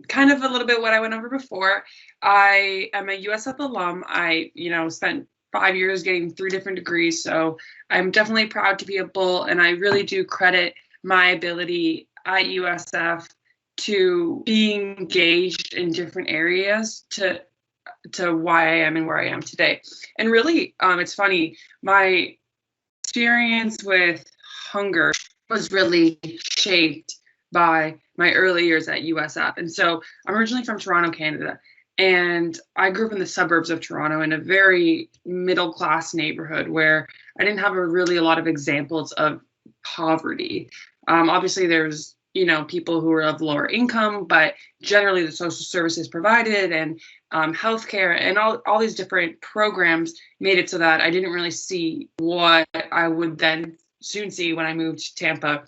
kind of a little bit what I went over before. I am a USF alum. I, spent 5 years getting 3 different degrees. So I'm definitely proud to be a Bull, and I really do credit my ability at USF to being engaged in different areas to why I am and where I am today. And really, it's funny, my experience with hunger was really shaped by my early years at USF. And so I'm originally from Toronto, Canada, and I grew up in the suburbs of Toronto in a very middle class neighborhood where I didn't have a lot of examples of poverty. Obviously, there's people who are of lower income, but generally the social services provided and healthcare and all these different programs made it so that I didn't really see what I would then soon see when I moved to Tampa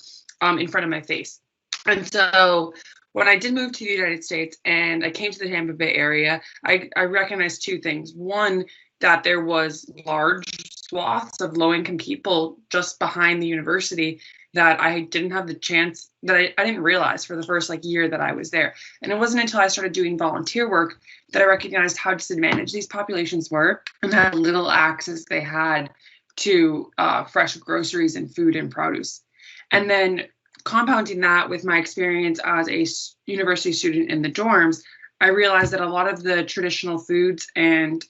in front of my face. And so when I did move to the United States and I came to the Tampa Bay area, I recognized two things. One, that there was large swaths of low-income people just behind the university that I didn't have the chance, that I didn't realize for the first year that I was there. And it wasn't until I started doing volunteer work that I recognized how disadvantaged these populations were and how little access they had to fresh groceries and food and produce. And then compounding that with my experience as a university student in the dorms, I realized that a lot of the traditional foods and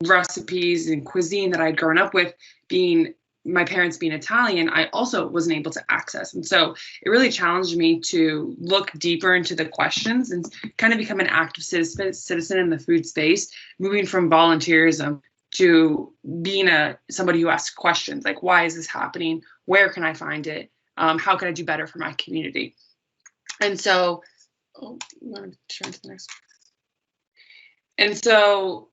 recipes and cuisine that I'd grown up with, being my parents being Italian, I also wasn't able to access. And so it really challenged me to look deeper into the questions and kind of become an active citizen in the food space, moving from volunteerism to being somebody who asks questions like, why is this happening? Where can I find it? How can I do better for my community? And so, you want to turn to the next one? And so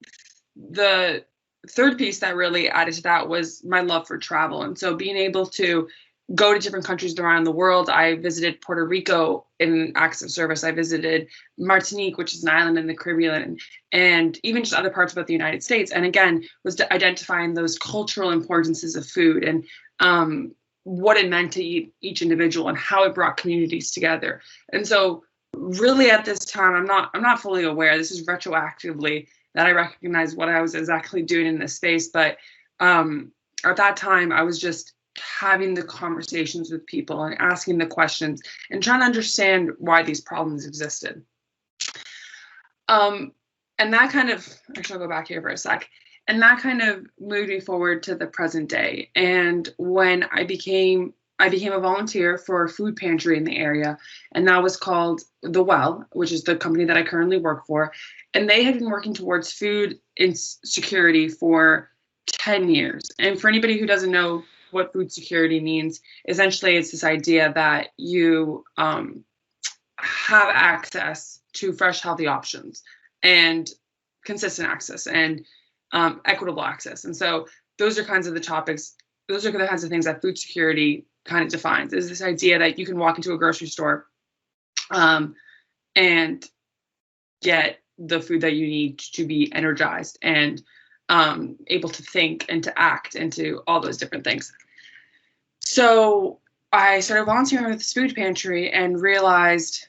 the third piece that really added to that was my love for travel. And so being able to go to different countries around the world, I visited Puerto Rico in acts of service. I visited Martinique, which is an island in the Caribbean, and even just other parts about the United States. And again, was identifying those cultural importances of food and what it meant to each individual and how it brought communities together. And so really at this time, I'm not fully aware. This is retroactively that I recognize what I was exactly doing in this space. But at that time, I was just having the conversations with people and asking the questions and trying to understand why these problems existed. And that kind of, actually, I'll go back here for a sec. And that kind of moved me forward to the present day. And when I became a volunteer for a food pantry in the area, and that was called The Well, which is the company that I currently work for. And they had been working towards food insecurity for 10 years. And for anybody who doesn't know what food security means, essentially it's this idea that you have access to fresh, healthy options and consistent access and equitable access. And so those are kinds of the topics, those are the kinds of things that food security kind of defines, is this idea that you can walk into a grocery store and get the food that you need to be energized and able to think and to act and to all those different things. So I started volunteering with this food pantry and realized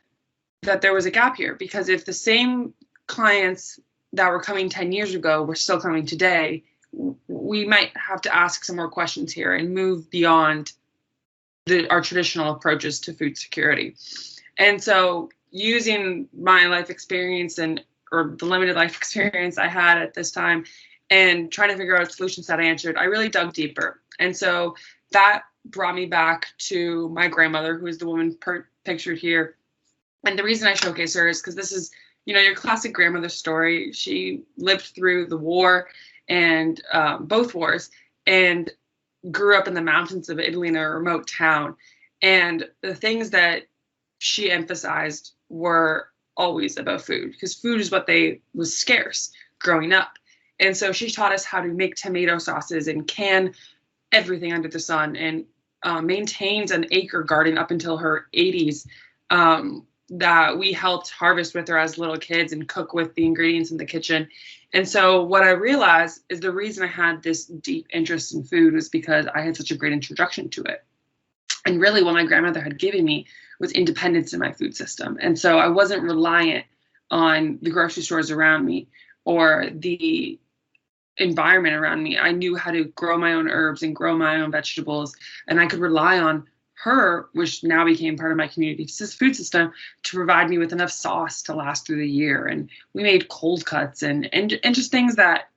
that there was a gap here, because if the same clients that were coming 10 years ago were still coming today, we might have to ask some more questions here and move beyond our traditional approaches to food security. And so using my life experience or the limited life experience I had at this time and trying to figure out solutions that I answered, I really dug deeper. And so that brought me back to my grandmother, who is the woman pictured here. And the reason I showcase her is because this is, your classic grandmother story. She lived through the war and both wars, and grew up in the mountains of Italy in a remote town. And the things that she emphasized were always about food, because food is what was scarce growing up. And so she taught us how to make tomato sauces and can everything under the sun, and maintained an acre garden up until her 80s that we helped harvest with her as little kids and cook with the ingredients in the kitchen. And so what I realized is the reason I had this deep interest in food was because I had such a great introduction to it. And really what my grandmother had given me was independence in my food system. And so I wasn't reliant on the grocery stores around me or the environment around me. I knew how to grow my own herbs and grow my own vegetables, and I could rely on her, which now became part of my community food system, to provide me with enough sauce to last through the year. And we made cold cuts and just things that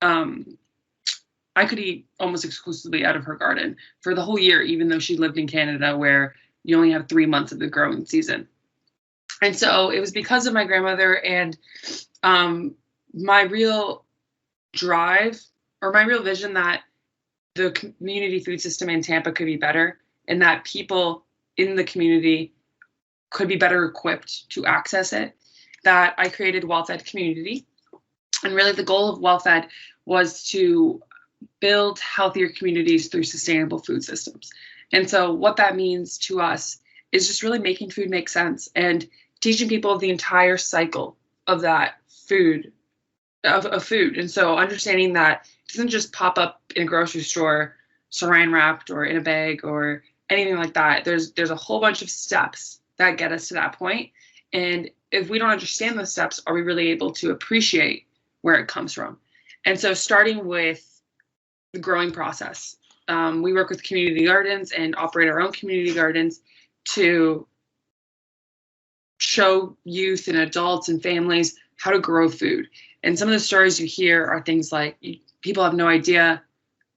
I could eat almost exclusively out of her garden for the whole year, even though she lived in Canada where you only have 3 months of the growing season. And so it was because of my grandmother and my real drive, or my real vision, that the community food system in Tampa could be better, and that people in the community could be better equipped to access it, that I created WellFed Community. And really the goal of WellFed was to build healthier communities through sustainable food systems. And so what that means to us is just really making food make sense and teaching people the entire cycle of that food, of food. And so understanding that it doesn't just pop up in a grocery store, saran wrapped or in a bag or anything like that. There's a whole bunch of steps that get us to that point. And if we don't understand those steps, are we really able to appreciate where it comes from? And so starting with the growing process, we work with community gardens and operate our own community gardens to show youth and adults and families how to grow food. And some of the stories you hear are things like people have no idea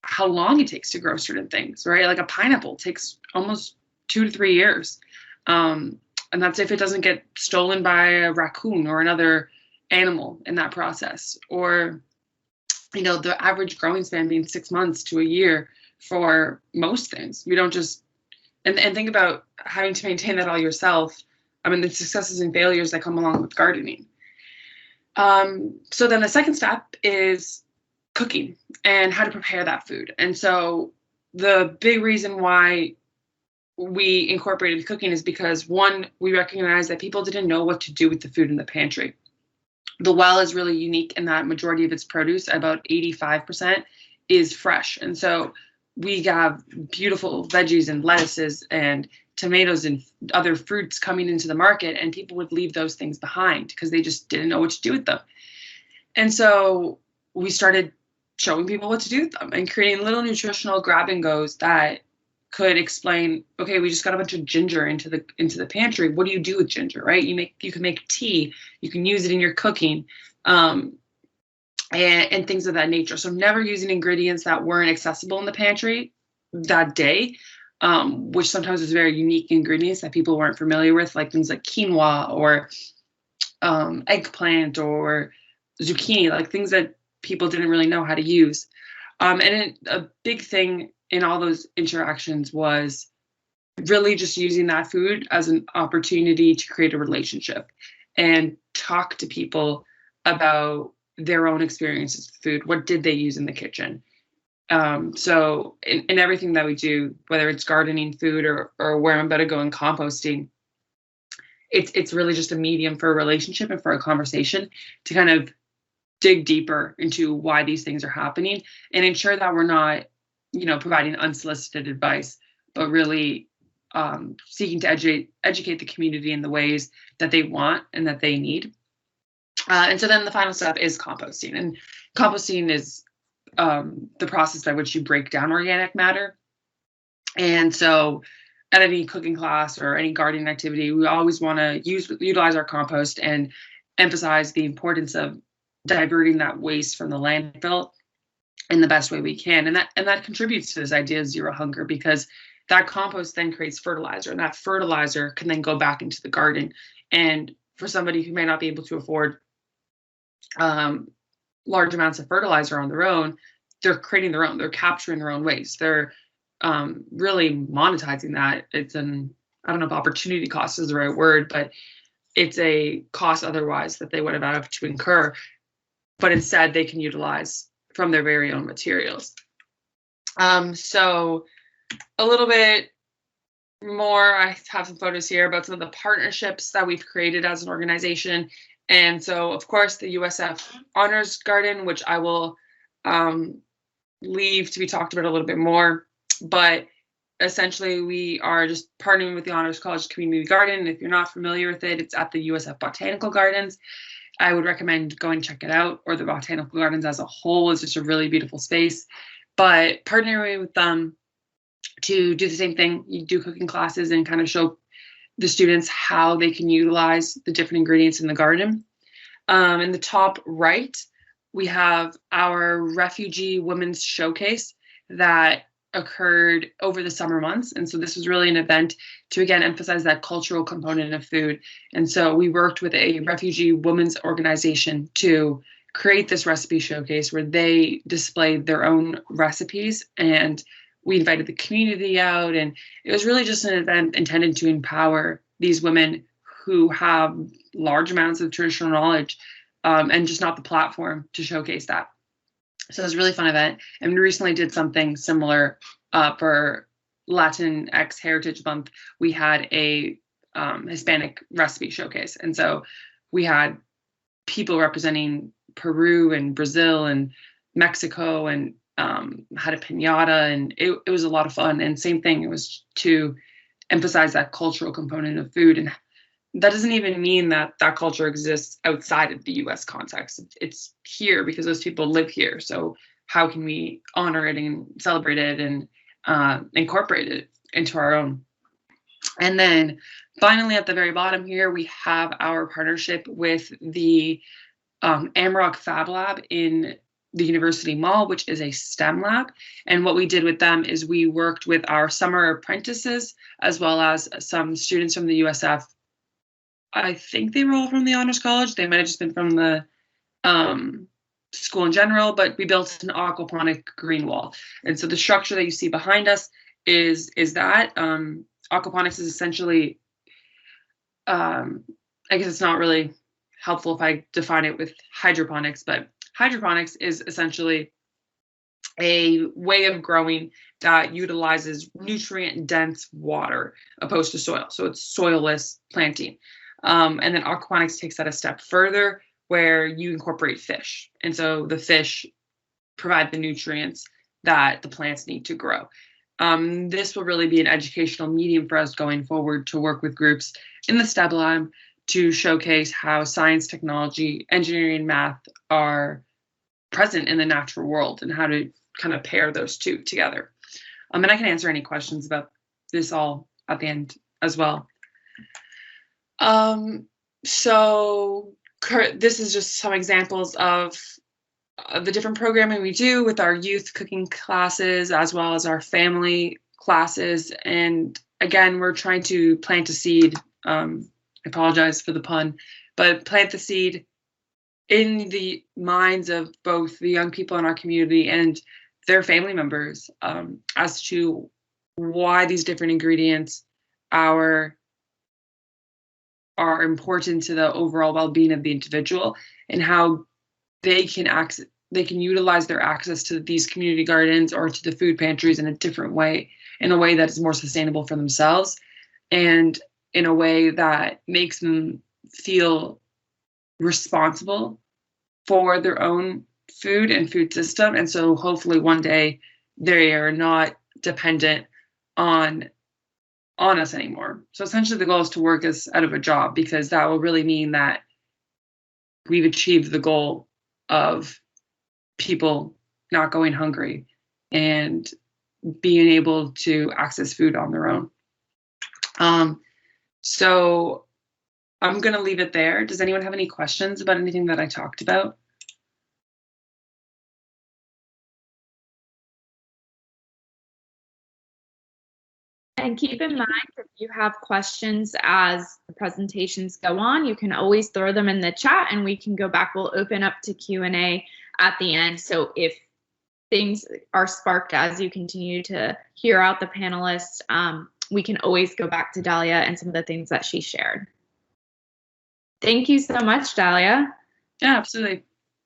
how long it takes to grow certain things, right? Like a pineapple takes almost 2 to 3 years. And that's if it doesn't get stolen by a raccoon or another animal in that process. Or, you know, the average growing span being 6 months to a year for most things. We don't just, and think about having to maintain that all yourself. I mean, the successes and failures that come along with gardening. So then the second step is cooking and how to prepare that food. And so the big reason why we incorporated cooking is because, one, we recognize that people didn't know what to do with the food in the pantry. The well is really unique in that majority of its produce, about 85%, is fresh. And so we have beautiful veggies and lettuces and tomatoes and other fruits coming into the market, and people would leave those things behind because they just didn't know what to do with them. And so we started showing people what to do with them and creating little nutritional grab and goes that could explain, okay, we just got a bunch of ginger into the pantry. What do you do with ginger, right? You can make tea, you can use it in your cooking, and things of that nature. So never using ingredients that weren't accessible in the pantry that day, which sometimes was very unique ingredients that people weren't familiar with, like things like quinoa or eggplant or zucchini, like things that people didn't really know how to use. And a big thing in all those interactions was really just using that food as an opportunity to create a relationship and talk to people about their own experiences with food. What did they use in the kitchen? So in everything that we do, whether it's gardening, food, or where I'm about to go in composting, it's really just a medium for a relationship and for a conversation to kind of dig deeper into why these things are happening and ensure that we're not, providing unsolicited advice, but really seeking to educate the community in the ways that they want and that they need. And so then the final step is composting. And composting is the process by which you break down organic matter. And so at any cooking class or any gardening activity, we always want to utilize our compost and emphasize the importance of diverting that waste from the landfill in the best way we can. And that contributes to this idea of zero hunger, because that compost then creates fertilizer, and that fertilizer can then go back into the garden. And for somebody who may not be able to afford large amounts of fertilizer on their own, they're creating their own, they're capturing their own waste. They're really monetizing that. It's I don't know if opportunity cost is the right word, but it's a cost otherwise that they would have had to incur, but instead they can utilize from their very own materials. So a little bit more, I have some photos here about some of the partnerships that we've created as an organization. And so, of course, the USF Honors Garden, which I will leave to be talked about a little bit more. But essentially we are just partnering with the Honors College Community Garden. If you're not familiar with it, it's at the USF Botanical Gardens. I would recommend going check it out, or the Botanical Gardens as a whole is just a really beautiful space. But partnering with them to do the same thing, you do cooking classes and kind of show the students how they can utilize the different ingredients in the garden. In the top right, we have our Refugee Women's Showcase that occurred over the summer months. And so this was really an event to, again, emphasize that cultural component of food. And so we worked with a refugee women's organization to create this recipe showcase where they displayed their own recipes, and we invited the community out. And it was really just an event intended to empower these women who have large amounts of traditional knowledge, and just not the platform to showcase that. So it was a really fun event. And we recently did something similar for Latinx Heritage Month. We had a Hispanic recipe showcase. And so we had people representing Peru and Brazil and Mexico, and had a piñata, and it was a lot of fun. And same thing, it was to emphasize that cultural component of food. And that doesn't even mean that that culture exists outside of the US context. It's here because those people live here. So how can we honor it and celebrate it and incorporate it into our own? And then finally, at the very bottom here, we have our partnership with the Amrock Fab Lab in the University Mall, which is a STEM lab. And what we did with them is we worked with our summer apprentices as well as some students from the USF. I think they were all from the Honors College. They might have just been from the school in general, but we built an aquaponic green wall. And so the structure that you see behind us is that. Aquaponics is essentially, I guess it's not really helpful if I define it with hydroponics, but hydroponics is essentially a way of growing that utilizes nutrient-dense water opposed to soil. So it's soilless planting. And then aquaponics takes that a step further, where you incorporate fish. And so the fish provide the nutrients that the plants need to grow. This will really be an educational medium for us going forward to work with groups in the STEM lab to showcase how science, technology, engineering, and math are present in the natural world and how to kind of pair those two together. And I can answer any questions about this all at the end as well. So this is just some examples of the different programming we do with our youth cooking classes as well as our family classes. And again, we're trying to plant a seed. I apologize for the pun, but plant the seed in the minds of both the young people in our community and their family members as to why these different ingredients are important to the overall well-being of the individual, and how they can utilize their access to these community gardens or to the food pantries in a different way, in a way that is more sustainable for themselves, and in a way that makes them feel responsible for their own food and food system. And so hopefully one day they are not dependent on us anymore. So essentially the goal is to work us out of a job, because that will really mean that we've achieved the goal of people not going hungry and being able to access food on their own. So I'm going to leave it there. Does anyone have any questions about anything that I talked about? And keep in mind, if you have questions as the presentations go on, you can always throw them in the chat and we can go back. We'll open up to Q&A at the end. So if things are sparked as you continue to hear out the panelists, we can always go back to Dahlia and some of the things that she shared. Thank you so much, Dahlia. Yeah, absolutely.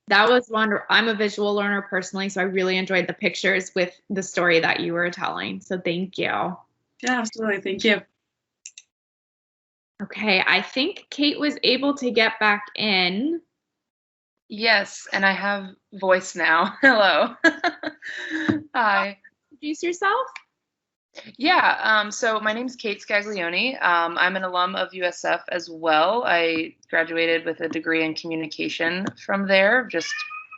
That was wonderful. I'm a visual learner personally, so I really enjoyed the pictures with the story that you were telling. So thank you. Yeah, absolutely. Thank you. Okay, I think Kate was able to get back in. Yes, and I have voice now. Hello. Hi. Introduce yourself. Yeah, so my name's Kate Scaglioni. I'm an alum of USF as well. I graduated with a degree in communication from there just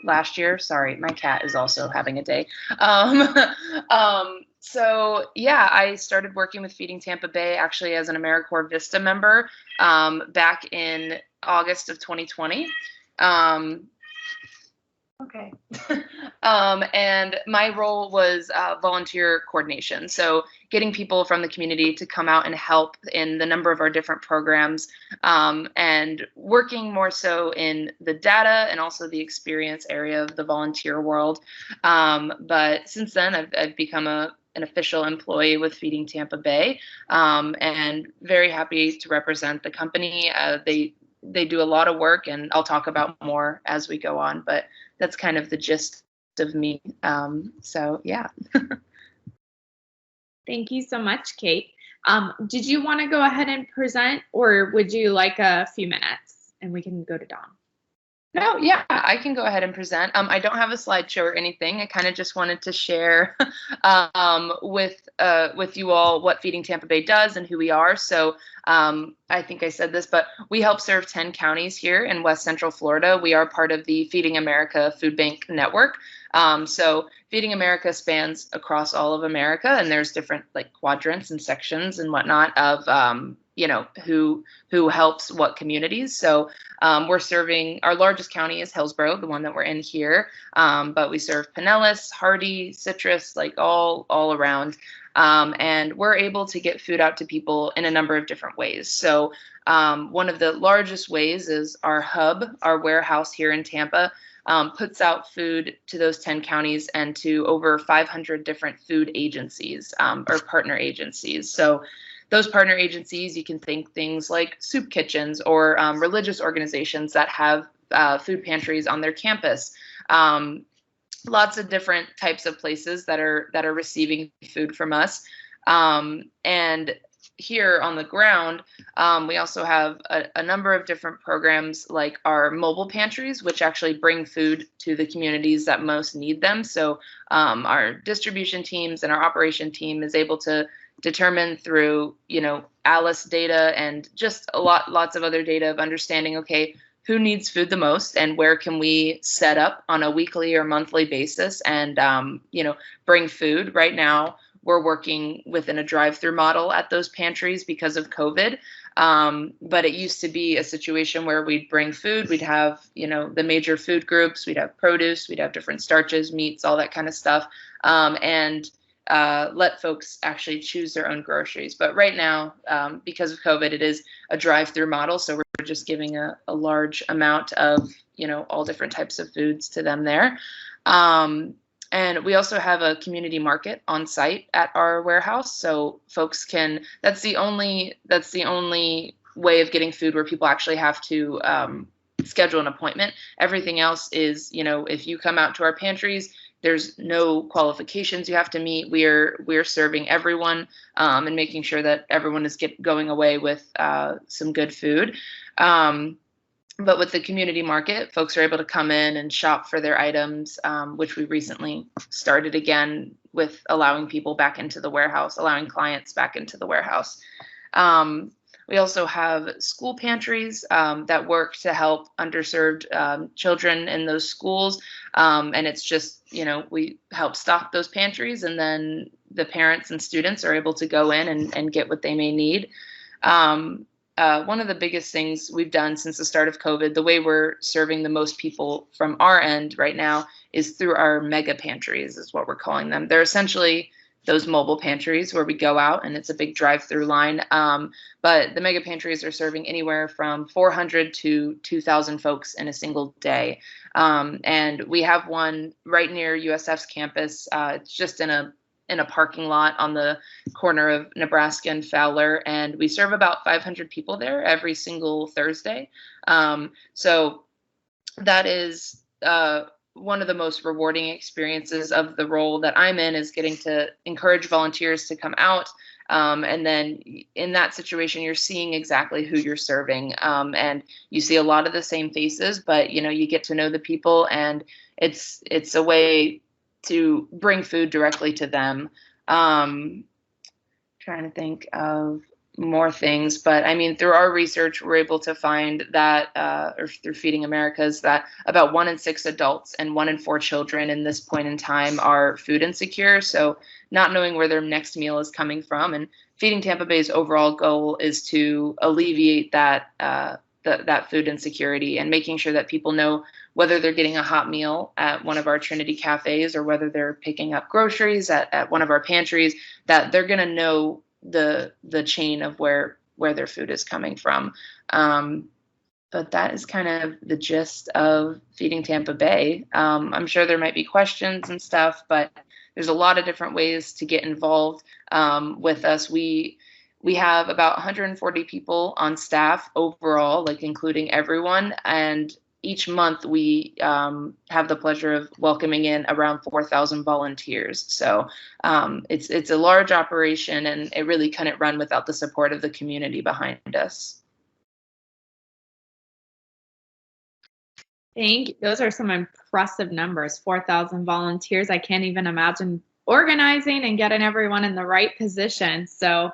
last year. Sorry, my cat is also having a day. Um, so yeah, I started working with Feeding Tampa Bay actually as an AmeriCorps Vista member back in August of 2020. Okay. And my role was volunteer coordination. So getting people from the community to come out and help in the number of our different programs, and working more so in the data and also the experience area of the volunteer world. But since then, I've become an official employee with Feeding Tampa Bay, and very happy to represent the company. They do a lot of work, and I'll talk about more as we go on, but that's kind of the gist of me. So yeah. Thank you so much, Kate. Did you want to go ahead and present, or would you like a few minutes and we can go to Dawn? No, yeah, I can go ahead and present. I don't have a slideshow or anything. I kind of just wanted to share with you all what Feeding Tampa Bay does and who we are. So I think I said this, but we help serve 10 counties here in West Central Florida. We are part of the Feeding America Food Bank Network. So Feeding America spans across all of America, and there's different like quadrants and sections and whatnot of who helps what communities. So we're serving, our largest county is Hillsborough, the one that we're in here, but we serve Pinellas, Hardy, Citrus, like all around. And we're able to get food out to people in a number of different ways. So one of the largest ways is our hub, our warehouse here in Tampa, puts out food to those 10 counties and to over 500 different food agencies or partner agencies. So those partner agencies, you can think things like soup kitchens or religious organizations that have food pantries on their campus. Lots of different types of places that are receiving food from us. And here on the ground, we also have a number of different programs like our mobile pantries, which actually bring food to the communities that most need them. So our distribution teams and our operation team is able to determine through, ALICE data and just lots of other data of understanding, okay, who needs food the most and where can we set up on a weekly or monthly basis and, bring food. Right now, we're working within a drive-through model at those pantries because of COVID. But it used to be a situation where we'd bring food, we'd have, the major food groups, we'd have produce, we'd have different starches, meats, all that kind of stuff. And let folks actually choose their own groceries. But right now, because of COVID, it is a drive-through model. So we're just giving a large amount of, all different types of foods to them there. And we also have a community market on site at our warehouse. So folks can, that's the only way of getting food where people actually have to schedule an appointment. Everything else is, if you come out to our pantries, there's no qualifications you have to meet. We're serving everyone and making sure that everyone is going away with some good food. But with the community market, folks are able to come in and shop for their items, which we recently started again with allowing people back into the warehouse, allowing clients back into the warehouse. We also have school pantries that work to help underserved children in those schools. And it's just, we help stock those pantries, and then the parents and students are able to go in and get what they may need. One of the biggest things we've done since the start of COVID, the way we're serving the most people from our end right now is through our mega pantries, is what we're calling them. They're essentially those mobile pantries where we go out and it's a big drive-through line. But the mega pantries are serving anywhere from 400 to 2,000 folks in a single day. And we have one right near USF's campus. It's just in a parking lot on the corner of Nebraska and Fowler, and we serve about 500 people there every single Thursday. So that is one of the most rewarding experiences of the role that I'm in, is getting to encourage volunteers to come out. And then in that situation, you're seeing exactly who you're serving. And you see a lot of the same faces, but you get to know the people, and it's a way to bring food directly to them. Trying to think of more things, but I mean, through our research, we're able to find that, or through Feeding America's, that about 1 in 6 adults and 1 in 4 children in this point in time are food insecure. So not knowing where their next meal is coming from, and Feeding Tampa Bay's overall goal is to alleviate that that food insecurity and making sure that people know whether they're getting a hot meal at one of our Trinity cafes or whether they're picking up groceries at one of our pantries, that they're going to know the chain of where their food is coming from. But that is kind of the gist of Feeding Tampa Bay. I'm sure there might be questions and stuff, but there's a lot of different ways to get involved with us. We have about 140 people on staff overall, like including everyone. And each month we have the pleasure of welcoming in around 4,000 volunteers. So it's a large operation, and it really couldn't run without the support of the community behind us. Thank you. Those are some impressive numbers. 4,000 volunteers. I can't even imagine organizing and getting everyone in the right position. So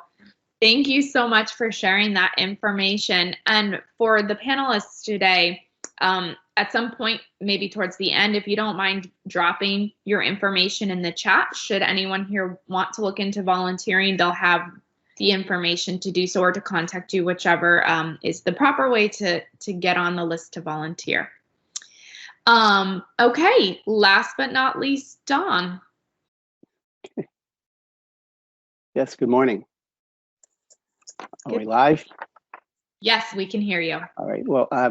thank you so much for sharing that information. And for the panelists today, at some point, maybe towards the end, if you don't mind dropping your information in the chat, should anyone here want to look into volunteering, they'll have the information to do so, or to contact you, whichever is the proper way to get on the list to volunteer. Okay, last but not least, Dawn. Yes, good morning. Are we live? Yes, we can hear you. All right, well, I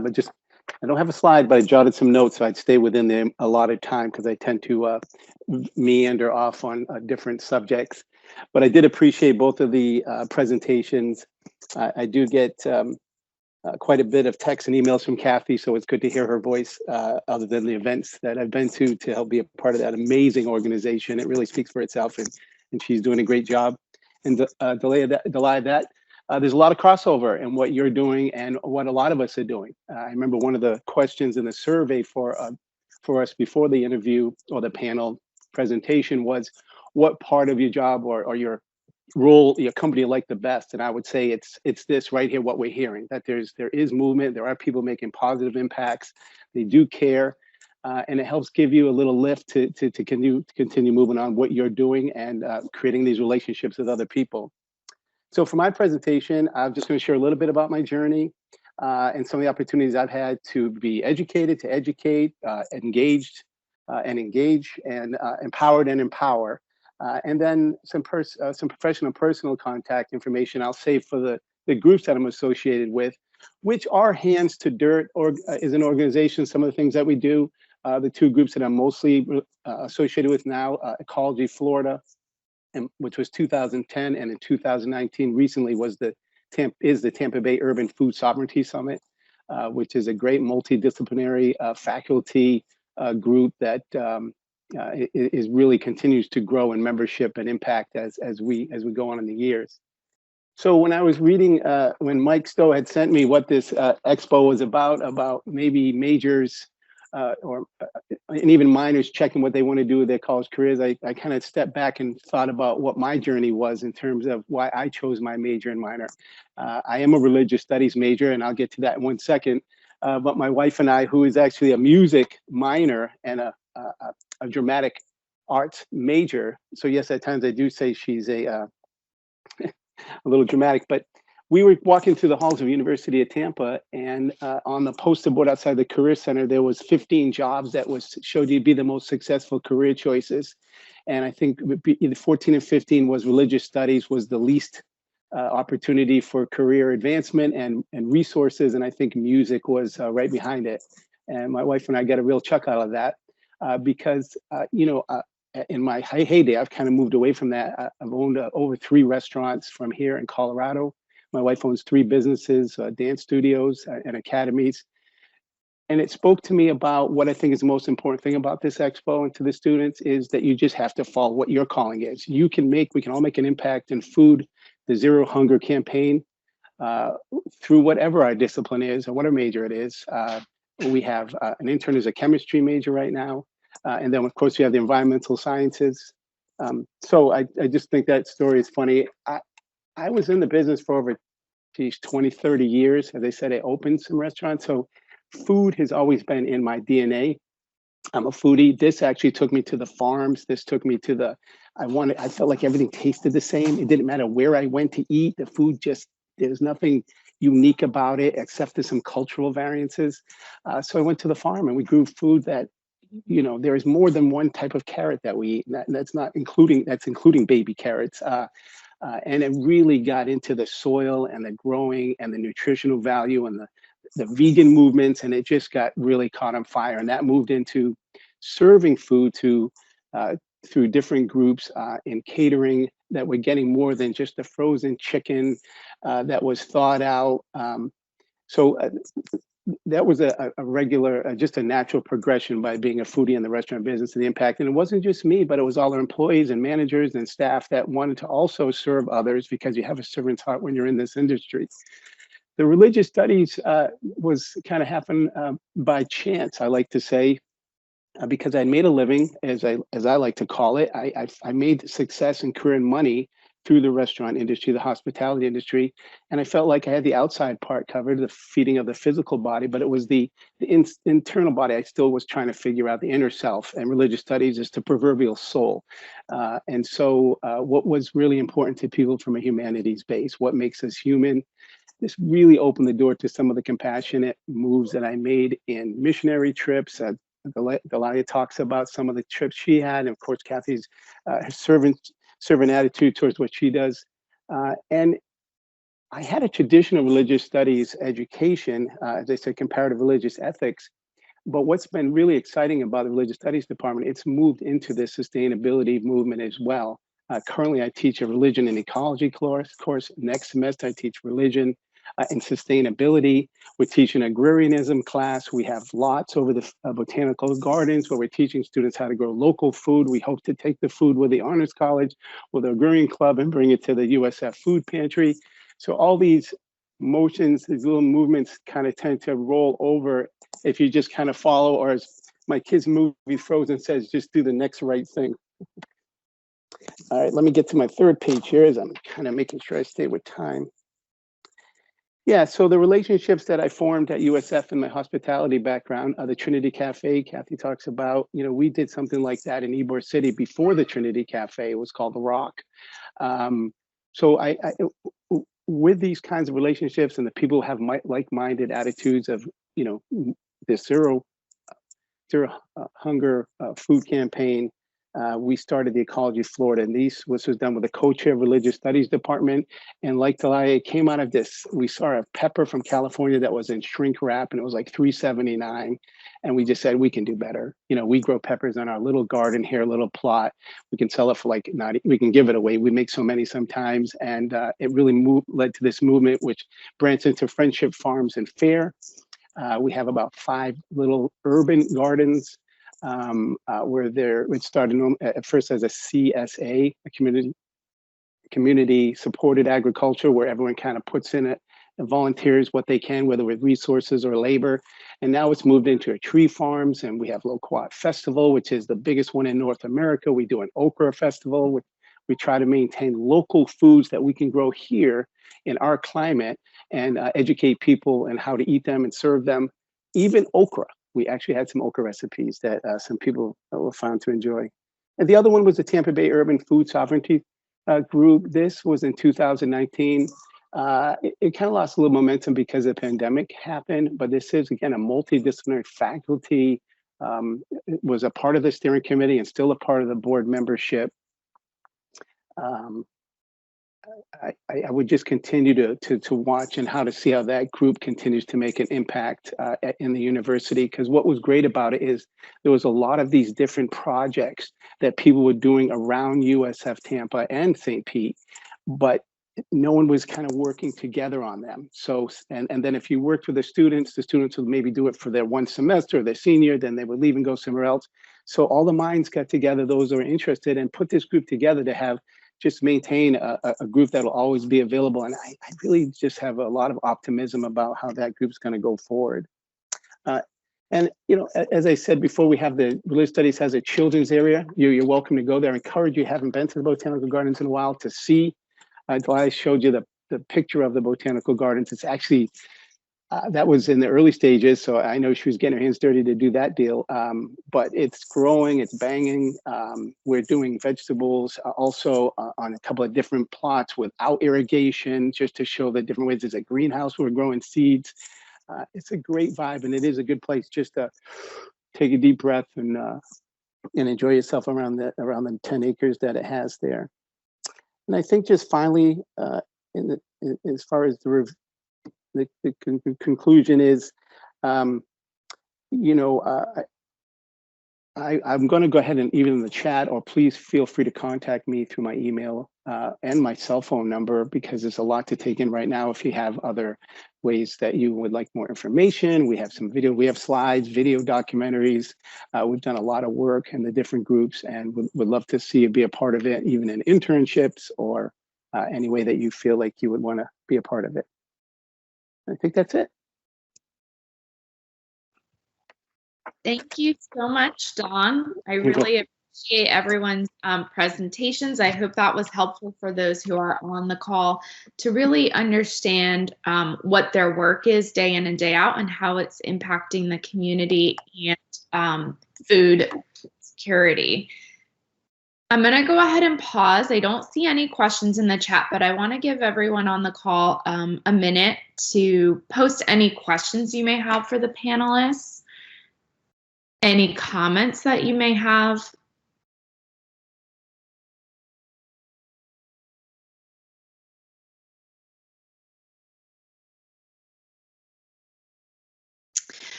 don't have a slide, but I jotted some notes so I'd stay within the allotted time, because I tend to meander off on different subjects. But I did appreciate both of the presentations. I do get quite a bit of texts and emails from Kathy, so it's good to hear her voice other than the events that I've been to help be a part of that amazing organization. It really speaks for itself, and she's doing a great job. And delay that, there's a lot of crossover in what you're doing and what a lot of us are doing. I remember one of the questions in the survey for us before the interview or the panel presentation was, what part of your job or your role, your company like the best? And I would say it's this right here, what we're hearing, that there is movement, there are people making positive impacts, they do care, and it helps give you a little lift to continue moving on what you're doing and creating these relationships with other people. So for my presentation, I'm just going to share a little bit about my journey and some of the opportunities I've had to be educated, to educate, engaged and engage, and empowered and empower. And then some professional personal contact information I'll save for the groups that I'm associated with, which are Hands to Dirt is an organization. Some of the things that we do, the two groups that I'm mostly associated with now, Ecology Florida, which was 2010, and in 2019 recently was the Tampa Bay Urban Food Sovereignty Summit, which is a great multidisciplinary faculty group that is really continues to grow in membership and impact as we go on in the years. So when I was reading, when Mike Stowe had sent me what this expo was about maybe majors and even minors checking what they want to do with their college careers, I kind of stepped back and thought about what my journey was in terms of why I chose my major and minor. I am a religious studies major, and I'll get to that in one second. But my wife and I, who is actually a music minor and a dramatic arts major, so yes, at times I do say she's a little dramatic, but we were walking through the halls of University of Tampa, and on the poster board outside the Career Center, there was 15 jobs that showed you to be the most successful career choices. And I think either 14 and 15 was religious studies, was the least opportunity for career advancement and resources. And I think music was right behind it. And my wife and I got a real chuck out of that because, in my heyday, I've kind of moved away from that. I've owned over 3 restaurants from here in Colorado. My wife owns 3 businesses, dance studios and academies. And it spoke to me about what I think is the most important thing about this expo and to the students is that you just have to follow what your calling is. We can all make an impact in food, the Zero Hunger campaign, through whatever our discipline is or whatever major it is. We have an intern who's a chemistry major right now. And then of course we have the environmental sciences. So I just think that story is funny. I was in the business for over 20, 30 years. As I said, I opened some restaurants. So food has always been in my DNA. I'm a foodie. This actually took me to the farms. This took me to I felt like everything tasted the same. It didn't matter where I went to eat. The food just, there's nothing unique about it except for some cultural variances. So I went to the farm and we grew food that, there is more than one type of carrot that we eat. That's including baby carrots. And it really got into the soil and the growing and the nutritional value and the vegan movements, and it just got really caught on fire. And that moved into serving food through different groups in catering that were getting more than just the frozen chicken that was thawed out. So that was a regular, just a natural progression by being a foodie in the restaurant business and the impact. And it wasn't just me, but it was all our employees and managers and staff that wanted to also serve others because you have a servant's heart when you're in this industry. The religious studies was kind of happened by chance, I like to say, because I made a living, as I like to call it. I made success and career and money through the restaurant industry, the hospitality industry, and I felt like I had the outside part covered, the feeding of the physical body, but it was the internal body. I still was trying to figure out the inner self, and religious studies is the proverbial soul. And so what was really important to people from a humanities base, what makes us human? This really opened the door to some of the compassionate moves that I made in missionary trips. Delilah talks about some of the trips she had, and of course, Kathy's servant attitude towards what she does. And I had a traditional religious studies education, as I said, comparative religious ethics. But what's been really exciting about the religious studies department, it's moved into the sustainability movement as well. Currently, I teach a religion and ecology course. Next semester, I teach religion and sustainability. We're teaching agrarianism class. We have lots over the botanical gardens where we're teaching students how to grow local food. We hope to take the food with the Honors College, with the Agrarian Club, and bring it to the USF Food Pantry. So all these motions, these little movements kind of tend to roll over if you just kind of follow, or as my kids' movie Frozen says, just do the next right thing. All right, let me get to my third page here as I'm kind of making sure I stay with time. Yeah, so the relationships that I formed at USF in my hospitality background, the Trinity Cafe, Kathy talks about, we did something like that in Ybor City before the Trinity Cafe. It was called The Rock. So I with these kinds of relationships and the people who have like-minded attitudes of, the zero hunger food campaign, we started the Ecology Florida, and this was done with the co-chair of religious studies department. And like Delia, it came out of this. We saw a pepper from California that was in shrink wrap, and it was like $3.79. And we just said, we can do better. We grow peppers on our little garden here, little plot. We can sell it for we can give it away. We make so many sometimes. And it really led to this movement, which branched into Friendship Farms and Fair. We have about 5 little urban gardens where it started at first as a CSA, a community supported agriculture, where everyone kind of puts in it and volunteers what they can, whether with resources or labor. And now it's moved into a tree farms, and we have Loquat Festival, which is the biggest one in North America. We do an okra festival, which we try to maintain local foods that we can grow here in our climate and educate people on how to eat them and serve them. Even okra. We actually had some okra recipes that some people were found to enjoy. And the other one was the Tampa Bay Urban Food Sovereignty Group. This was in 2019. It kind of lost a little momentum because the pandemic happened, but this is, again, a multidisciplinary faculty. It was a part of the steering committee and still a part of the board membership. I would just continue to watch and how to see how that group continues to make an impact in the university. Because what was great about it is there was a lot of these different projects that people were doing around USF Tampa and St. Pete, but no one was kind of working together on them. So, and then if you worked with the students would maybe do it for their one semester, their senior, then they would leave and go somewhere else. So all the minds got together, those who are interested, and put this group together to have just maintain a group that will always be available. And I really just have a lot of optimism about how that group's going to go forward. And, as I said before, we have the Religious Studies has a children's area. You're welcome to go there. I encourage you, haven't been to the Botanical Gardens in a while, to see That's why I showed you the picture of the botanical gardens. It's actually, that was in the early stages, so I know she was getting her hands dirty to do that deal. But it's growing, it's banging. We're doing vegetables also on a couple of different plots without irrigation, just to show the different ways. There's a greenhouse where we're growing seeds. It's a great vibe, and it is a good place just to take a deep breath and enjoy yourself around the 10 acres that it has there. And I think just finally, as far as the conclusion is, you know, I'm going to go ahead and even in the chat, or please feel free to contact me through my email and my cell phone number, because there's a lot to take in right now. If you have other ways that you would like more information, we have some video, we have slides, video documentaries. We've done a lot of work in the different groups, and would love to see you be a part of it, even in internships or any way that you feel like you would want to be a part of it. I think that's it. Thank you so much, Don. I really appreciate everyone's presentations. I hope that was helpful for those who are on the call to really understand what their work is day in and day out and how it's impacting the community and food security. I'm going to go ahead and pause. I don't see any questions in the chat, but I want to give everyone on the call a minute to post any questions you may have for the panelists, any comments that you may have.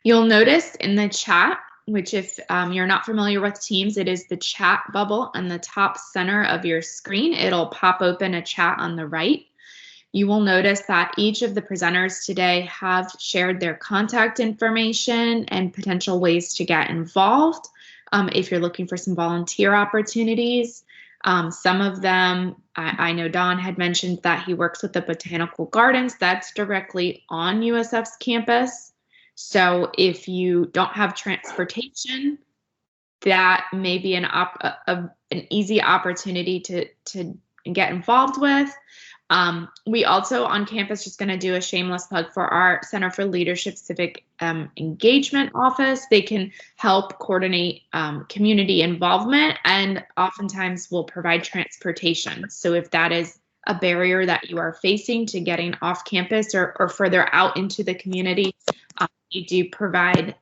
You'll notice in the chat, which if you're not familiar with Teams, it is the chat bubble on the top center of your screen. It'll pop open a chat on the right. You will notice that each of the presenters today have shared their contact information and potential ways to get involved if you're looking for some volunteer opportunities. Some of them, I know Don had mentioned that he works with the Botanical Gardens. That's directly on USF's campus. So if you don't have transportation, that may be an easy opportunity to get involved with. We also on campus, just going to do a shameless plug for our Center for Leadership Civic Engagement office. They can help coordinate community involvement and oftentimes will provide transportation. So if that is a barrier that you are facing to getting off campus or further out into the community, we do provide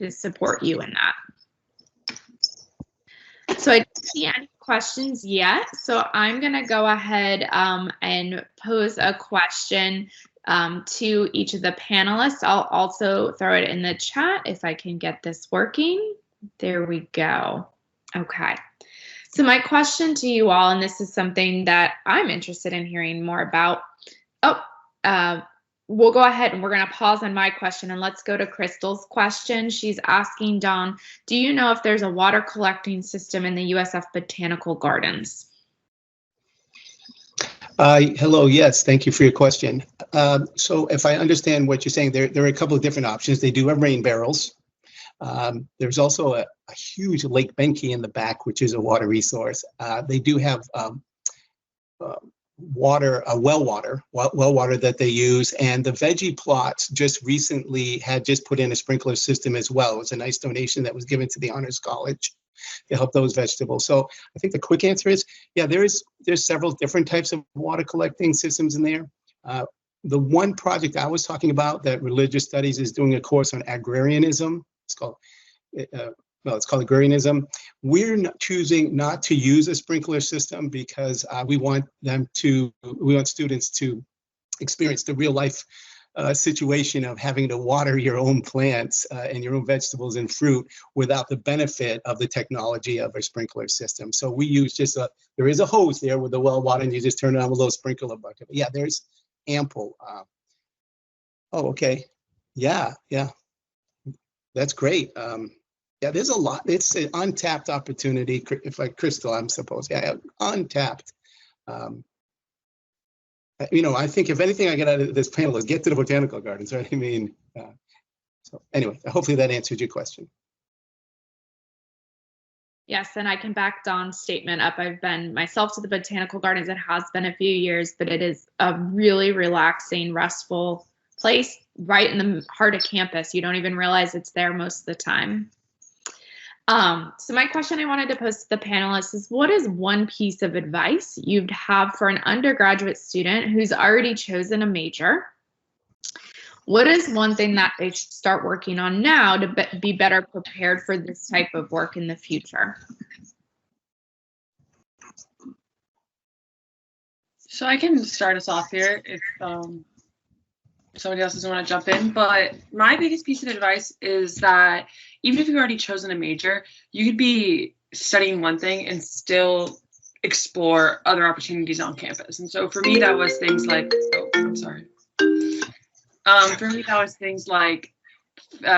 to support you in that. So I don't see any questions yet. So I'm going to go ahead and pose a question to each of the panelists. I'll also throw it in the chat if I can get this working. There we go. Okay. So my question to you all, and this is something that I'm interested in hearing more about. We'll go ahead and we're going to pause on my question and let's go to Crystal's question. She's asking, Don, do you know if there's a water collecting system in the USF Botanical Gardens? Hello, yes, thank you for your question. So if I understand what you're saying, there are a couple of different options. They do have rain barrels. There's also a huge Lake Benki in the back, which is a water resource. They do have well water that they use, and the veggie plots just recently had just put in a sprinkler system as well. It was a nice donation that was given to the Honors College to help those vegetables. So I think the quick answer is, yeah, there's several different types of water collecting systems in there. The one project I was talking about that Religious Studies is doing a course on agrarianism. It's called agrarianism. We're choosing not to use a sprinkler system because we want students to experience the real life situation of having to water your own plants and your own vegetables and fruit without the benefit of the technology of a sprinkler system. So we use there is a hose there with the well water and you just turn it on with a little sprinkler bucket. But yeah, there's ample. Oh, okay. Yeah. That's great. Yeah, there's a lot. It's an untapped opportunity. If like Crystal, I'm supposed, yeah, untapped. I think if anything I get out of this panel is get to the botanical gardens, right? I mean, so anyway, hopefully that answered your question. Yes, and I can back Dawn's statement up. I've been myself to the botanical gardens. It has been a few years, but it is a really relaxing, restful place right in the heart of campus. You don't even realize it's there most of the time. So my question I wanted to pose to the panelists is, what is one piece of advice you'd have for an undergraduate student who's already chosen a major? What is one thing that they should start working on now to be better prepared for this type of work in the future? So I can start us off here if somebody else doesn't want to jump in. But my biggest piece of advice is that even if you've already chosen a major, you could be studying one thing and still explore other opportunities on campus. And so for me, that was things like, for me, that was things like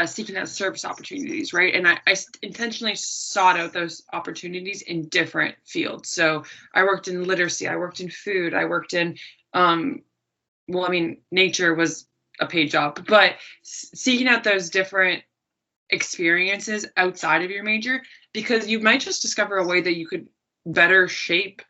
seeking out service opportunities, right? And I intentionally sought out those opportunities in different fields. So I worked in literacy, I worked in food, I worked in, nature was a paid job, but seeking out those different experiences outside of your major, because you might just discover a way that you could better shape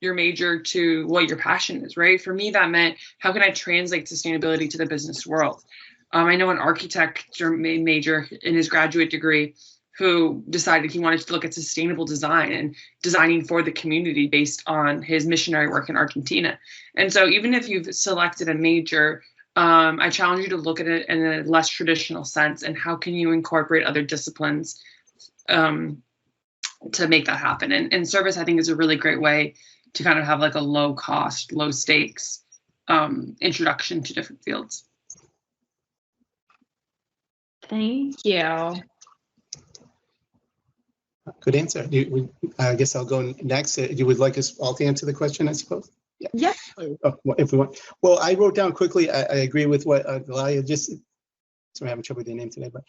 your major to what your passion is, right? For me, that meant, how can I translate sustainability to the business world? I know an architecture major in his graduate degree who decided he wanted to look at sustainable design and designing for the community based on his missionary work in Argentina. And so even if you've selected a major, I challenge you to look at it in a less traditional sense, and how can you incorporate other disciplines to make that happen. And service, I think, is a really great way to kind of have like a low cost, low stakes introduction to different fields. Thank you. Good answer. I guess I'll go next. You would like us all to answer the question, I suppose? Yeah. If we want. Well, I wrote down quickly, I agree with what Galia just, sorry, I'm having trouble with your name today, but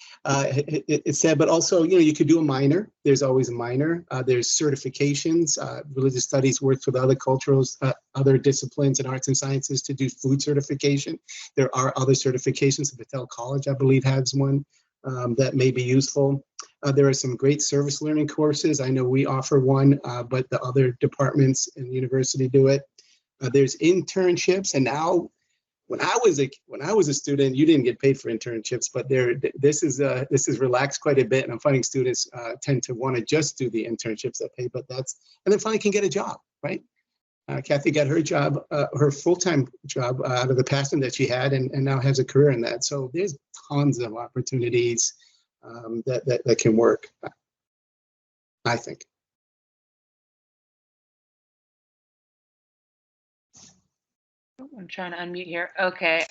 it said, but also, you could do a minor. There's always a minor. There's certifications. Religious studies works with other cultures, other disciplines in arts and sciences to do food certification. There are other certifications. Patel College, I believe, has one that may be useful. There are some great service learning courses. I know we offer one, but the other departments in the university do it. There's internships, and now, when I was a student, you didn't get paid for internships, but this is relaxed quite a bit, and I'm finding students tend to want to just do the internships that pay, and then finally can get a job, right? Kathy got her job, her full-time job out of the passion that she had, and now has a career in that. So there's tons of opportunities that can work, I think. I'm trying to unmute here. Okay.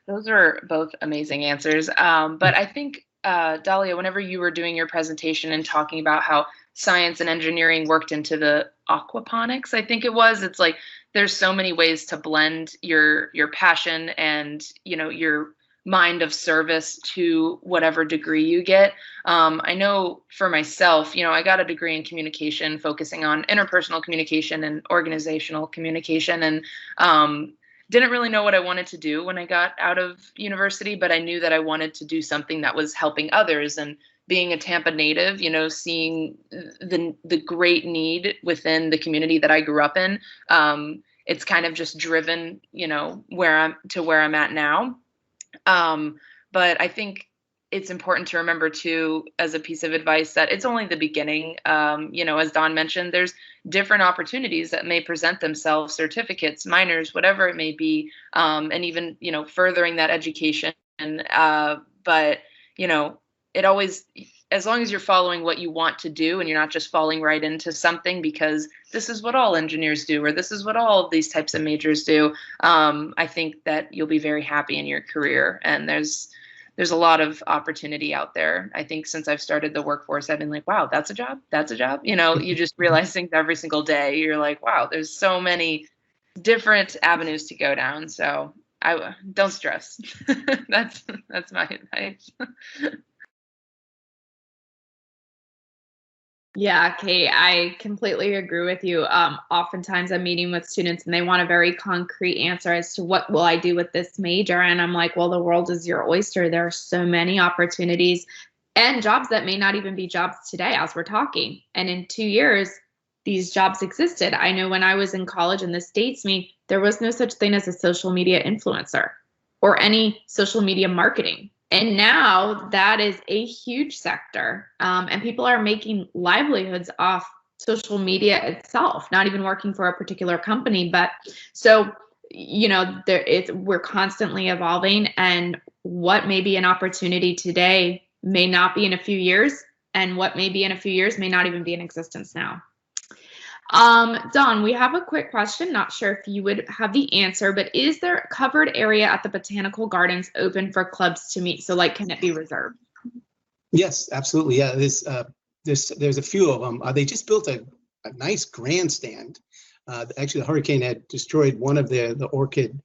Those are both amazing answers. But I think, Dahlia, whenever you were doing your presentation and talking about how science and engineering worked into the aquaponics, I think it was, it's like, there's so many ways to blend your passion and, your mind of service to whatever degree you get. I know for myself, I got a degree in communication, focusing on interpersonal communication and organizational communication, and didn't really know what I wanted to do when I got out of university, but I knew that I wanted to do something that was helping others. And being a Tampa native, seeing the great need within the community that I grew up in, it's kind of just driven, where I'm at now. But I think it's important to remember too, as a piece of advice, that it's only the beginning. As Dawn mentioned, there's different opportunities that may present themselves, certificates, minors, whatever it may be, and even, furthering that education. But, it always, as long as you're following what you want to do and you're not just falling right into something because this is what all engineers do, or this is what all of these types of majors do, I think that you'll be very happy in your career. And there's a lot of opportunity out there. I think since I've started the workforce, I've been like, wow, that's a job. That's a job. You just realize things every single day. You're like, wow, there's so many different avenues to go down. So I don't stress. That's my advice. Yeah, Kate, I completely agree with you. Oftentimes I'm meeting with students and they want a very concrete answer as to what will I do with this major? And I'm like, well, the world is your oyster. There are so many opportunities and jobs that may not even be jobs today as we're talking. And in 2 years, these jobs existed. I know when I was in college and this dates me, there was no such thing as a social media influencer or any social media marketing. And now that is a huge sector. And people are making livelihoods off social media itself, not even working for a particular company. But so, you know, we're constantly evolving, and what may be an opportunity today may not be in a few years, and what may be in a few years may not even be in existence now. Dawn, we have a quick question. Not sure if you would have the answer, but is there a covered area at the Botanical Gardens open for clubs to meet? So like, can it be reserved? Yes, absolutely. Yeah, there's a few of them. They just built a nice grandstand. Actually, the hurricane had destroyed one of the orchid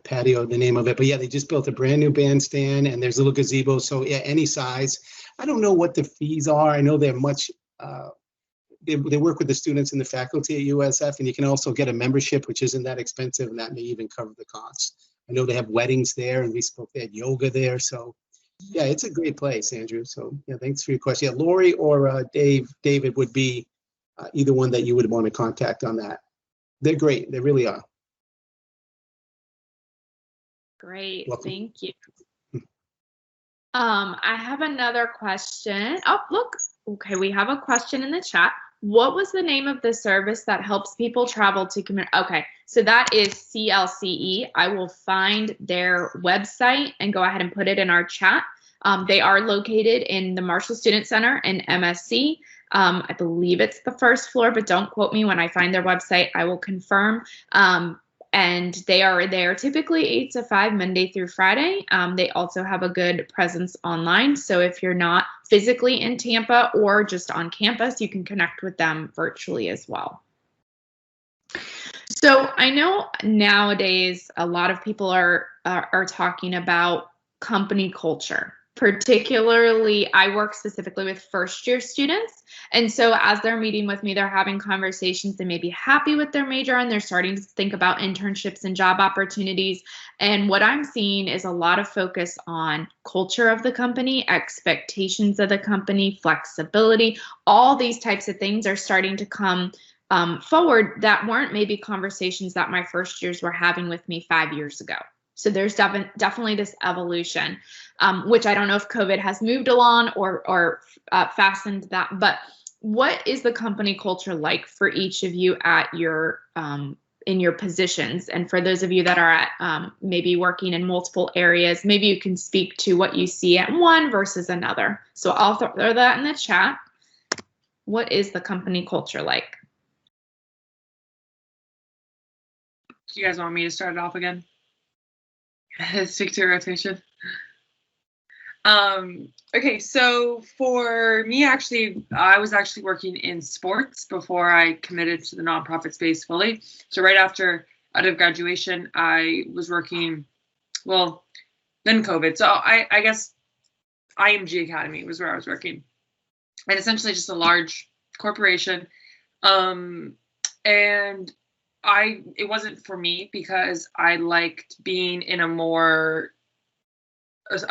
patio, the name of it. But yeah, they just built a brand new bandstand, and there's little gazebos. So yeah, any size. I don't know what the fees are. I know they're much. They work with the students and the faculty at USF, and you can also get a membership, which isn't that expensive, and that may even cover the costs. I know they have weddings there, and they had yoga there. So yeah, it's a great place, Andrew. So yeah, thanks for your question. Yeah, Lori or David would be either one that you would want to contact on that. They're great. They really are. Great. Welcome. Thank you. I have another question. Oh, look. Okay, we have a question in the chat. What was the name of the service that helps people travel to community? Okay, so that is CLCE. I will find their website and go ahead and put it in our chat. They are located in the Marshall Student Center in MSC. I believe it's the first floor, but don't quote me. When I find their website, I will confirm. And they are there typically 8 to 5, Monday through Friday. They also have a good presence online. So if you're not physically in Tampa or just on campus, you can connect with them virtually as well. So I know nowadays a lot of people are talking about company culture. Particularly, I work specifically with first-year students. And so as they're meeting with me, they're having conversations. They may be happy with their major, and they're starting to think about internships and job opportunities. And what I'm seeing is a lot of focus on culture of the company, expectations of the company, flexibility. All these types of things are starting to come forward that weren't maybe conversations that my first years were having with me 5 years ago. So there's definitely this evolution, which I don't know if COVID has moved along or fastened that. But what is the company culture like for each of you at your in your positions? And for those of you that are at maybe working in multiple areas, maybe you can speak to what you see at one versus another. So I'll throw that in the chat. What is the company culture like? Do you guys want me to start it off again? Stick to rotation. Okay, so for me, actually, I was actually working in sports before I committed to the nonprofit space fully. So right out of graduation, I was working, well, then COVID. So I guess IMG Academy was where I was working. And essentially just a large corporation. And it wasn't for me because I liked being in a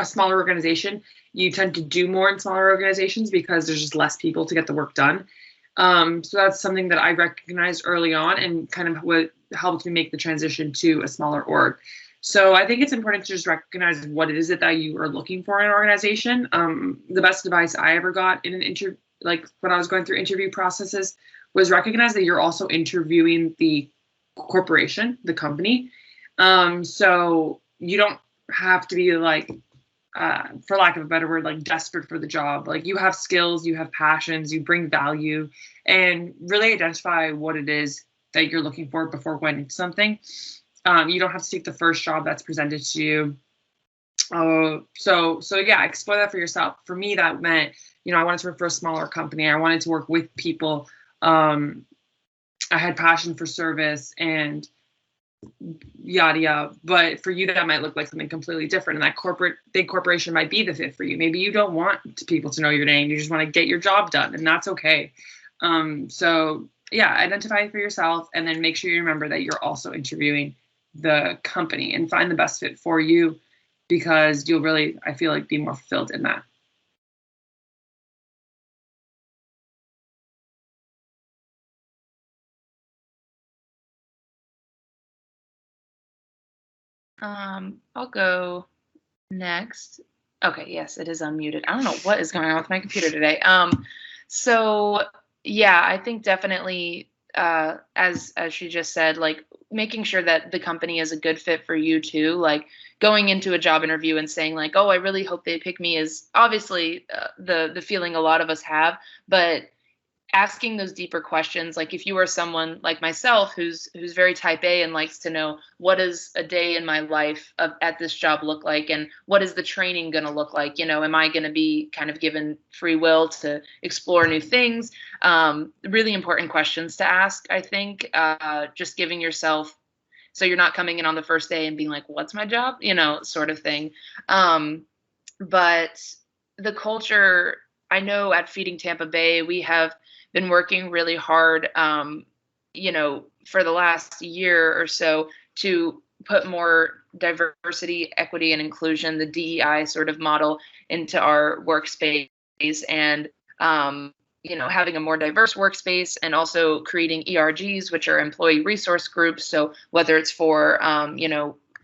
smaller organization. You tend to do more in smaller organizations because there's just less people to get the work done. So that's something that I recognized early on and kind of what helped me make the transition to a smaller org. So I think it's important to just recognize what it is that you are looking for in an organization. The best advice I ever got in an interview, like when I was going through interview processes, was recognize that you're also interviewing the corporation, the company. So you don't have to be like, for lack of a better word, like desperate for the job. Like you have skills, you have passions, you bring value, and really identify what it is that you're looking for before going into something. You don't have to take the first job that's presented to you. So yeah, explore that for yourself. For me, that meant, I wanted to work for a smaller company. I wanted to work with people. I had passion for service and yada yada. But for you, that might look like something completely different. And that big corporation might be the fit for you. Maybe you don't want people to know your name. You just want to get your job done, and that's okay. So yeah, identify for yourself, and then make sure you remember that you're also interviewing the company and find the best fit for you because you'll really, I feel like, be more fulfilled in that. I'll go next. Okay, yes, it is unmuted. I don't know what is going on with my computer today. So yeah, I think definitely, as she just said, like making sure that the company is a good fit for you too. Like going into a job interview and saying like, oh, I really hope they pick me is obviously the feeling a lot of us have, but asking those deeper questions, like if you are someone like myself who's very type A and likes to know what does a day in my life at this job look like, and what is the training going to look like, am I going to be kind of given free will to explore new things? Really important questions to ask, I think. Just giving yourself, so you're not coming in on the first day and being like, what's my job, sort of thing. But the culture, I know at Feeding Tampa Bay, we have been working really hard, for the last year or so to put more diversity, equity, and inclusion, the DEI sort of model, into our workspace, and, having a more diverse workspace, and also creating ERGs, which are employee resource groups. So whether it's for,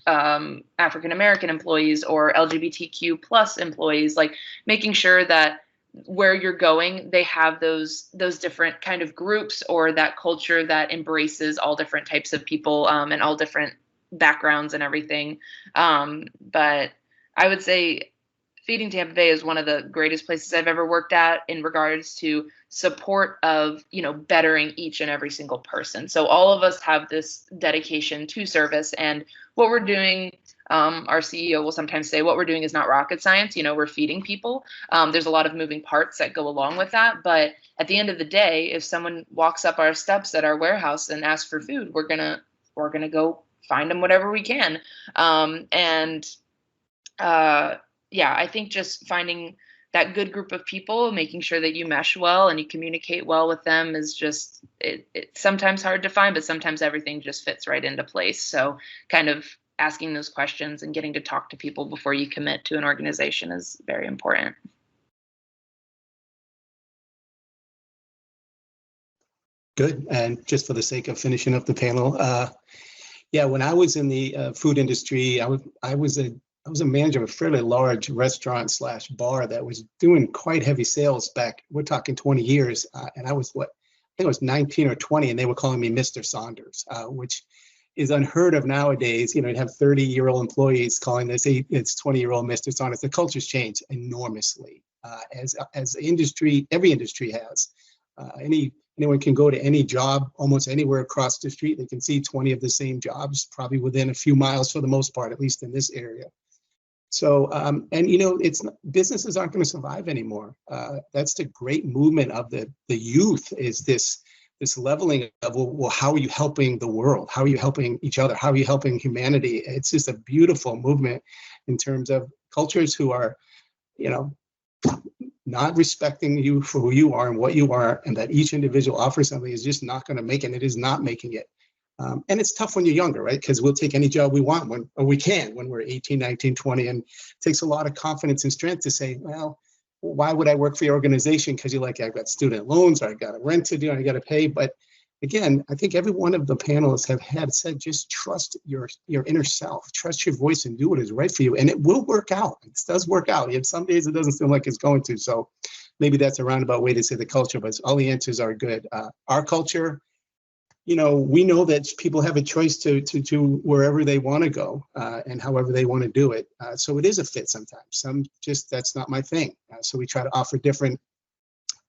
African American employees or LGBTQ plus employees, like making sure that where you're going, they have those different kind of groups, or that culture that embraces all different types of people, and all different backgrounds and everything. But I would say Feeding Tampa Bay is one of the greatest places I've ever worked at in regards to support of, bettering each and every single person. So all of us have this dedication to service, and what we're doing, our CEO will sometimes say, what we're doing is not rocket science. We're feeding people. There's a lot of moving parts that go along with that. But at the end of the day, if someone walks up our steps at our warehouse and asks for food, we're gonna go find them whatever we can. Yeah, I think just finding that good group of people, making sure that you mesh well and you communicate well with them is just, it's sometimes hard to find, but sometimes everything just fits right into place. So kind of asking those questions and getting to talk to people before you commit to an organization is very important. Good. And just for the sake of finishing up the panel, yeah, when I was in the food industry, I was a manager of a fairly large restaurant / bar that was doing quite heavy sales back, we're talking 20 years. And I was I think I was 19 or 20, and they were calling me Mr. Saunders, which is unheard of nowadays. You'd have 30-year-old employees calling this, it's 20-year-old Mr. Saunders. The culture's changed enormously, as industry, every industry has. Anyone can go to any job almost anywhere across the street. They can see 20 of the same jobs, probably within a few miles for the most part, at least in this area. So, it's businesses aren't going to survive anymore. That's the great movement of the youth, is this leveling of, well, how are you helping the world? How are you helping each other? How are you helping humanity? It's just a beautiful movement in terms of cultures who are, not respecting you for who you are and what you are, and that each individual offers something is just not going to make it. It is not making it. And it's tough when you're younger, right? Because we'll take any job we want when we're 18, 19, 20. And it takes a lot of confidence and strength to say, well, why would I work for your organization? Because you're like, I've got student loans, or I got a rent to do, and I got to pay. But again, I think every one of the panelists have said, just trust your inner self, trust your voice, and do what is right for you. And it will work out. It does work out. Yet some days it doesn't seem like it's going to. So maybe that's a roundabout way to say the culture, but all the answers are good. Our culture, we know that people have a choice to wherever they want to go, and however they want to do it. So it is a fit sometimes. Some just, that's not my thing. So we try to offer different,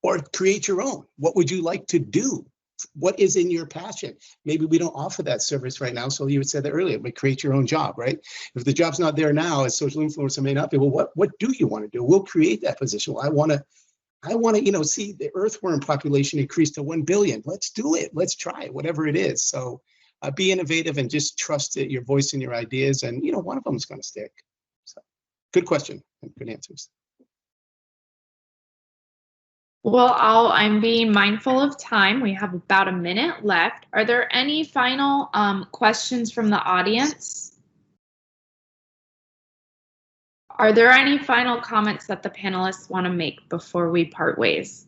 or create your own. What would you like to do? What is in your passion? Maybe we don't offer that service right now. So you had said that earlier, but create your own job, right? If the job's not there now, as social influencer may not be, well, what do you want to do? We'll create that position. Well, I want to, see the earthworm population increase to 1 billion. Let's do it. Let's try it, whatever it is. So be innovative and just trust your voice and your ideas. And, one of them is going to stick. So good question and good answers. Well, I'm being mindful of time. We have about a minute left. Are there any final questions from the audience? Are there any final comments that the panelists want to make before we part ways?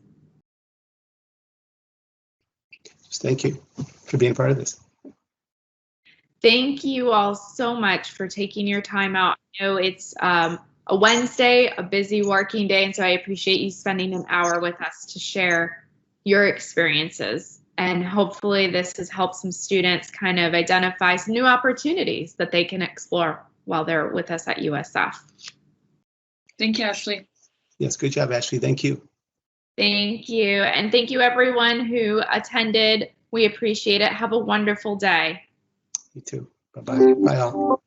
Thank you for being part of this. Thank you all so much for taking your time out. I know it's a Wednesday, a busy working day, and so I appreciate you spending an hour with us to share your experiences. And hopefully this has helped some students kind of identify some new opportunities that they can explore while they're with us at USF. Thank you, Ashley. Yes, good job, Ashley. Thank you. Thank you. And thank you everyone who attended. We appreciate it. Have a wonderful day. You too. Bye-bye. Bye all.